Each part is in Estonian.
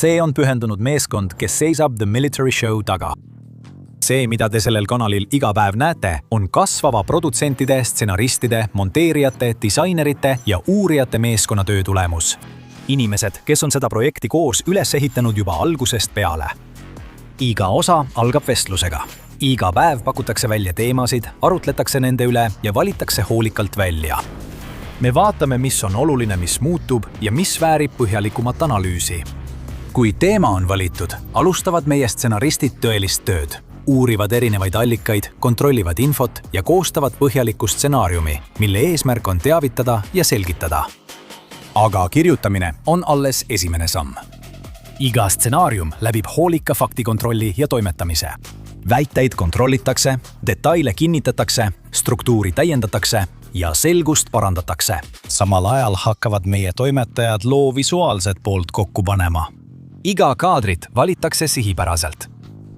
See on pühendunud meeskond, kes seisab The Military Show taga. See, mida te sellel kanalil iga päev näete, on kasvava produtsentide, stsenaristide, monteerijate, disainerite ja uurijate meeskonnatöö tulemus. Inimesed, kes on seda projekti koos üles ehitanud juba algusest peale. Iga osa algab vestlusega. Iga päev pakutakse välja teemasid, arutletakse nende üle ja valitakse hoolikalt välja. Me vaatame, mis on oluline, mis muutub ja mis väärib põhjalikumat analüüsi. Kui teema on valitud, alustavad meie stsenaristid tõelist tööd. Uurivad erinevaid allikaid, kontrollivad infot ja koostavad põhjalikku stsenaariumi, mille eesmärk on teavitada ja selgitada. Aga kirjutamine on alles esimene samm. Iga stsenaarium läbib hoolika faktikontrolli ja toimetamise. Väiteid kontrollitakse, detaile kinnitatakse, struktuuri täiendatakse ja selgust parandatakse. Samal ajal hakkavad meie toimetajad loo visuaalset poolt kokku panema. Iga kaadrit valitakse sihipäraselt.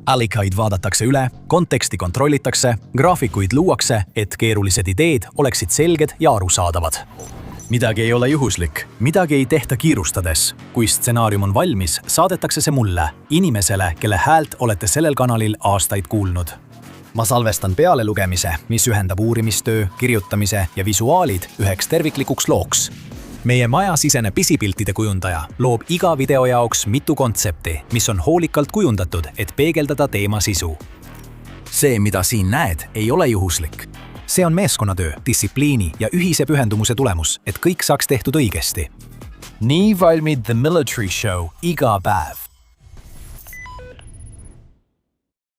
Allikaid vaadatakse üle, konteksti kontrollitakse, graafikuid luuakse, et keerulised ideed oleksid selged ja arusaadavad. Midagi ei ole juhuslik, midagi ei tehta kiirustades. Kui stsenaarium on valmis, saadetakse see mulle, inimesele, kelle häält olete sellel kanalil aastaid kuulnud. Ma salvestan pealelugemise, mis ühendab uurimistöö, kirjutamise ja visuaalid üheks terviklikuks looks. Meie majasisene pisipiltide kujundaja loob iga video jaoks mitu kontsepti, mis on hoolikalt kujundatud, et peegeldada teema sisu. See, mida siin näed, ei ole juhuslik. See on meeskonnatöö, distsipliini ja ühise pühendumuse tulemus, et kõik saaks tehtud õigesti. Nii valmib The Military Show iga päev.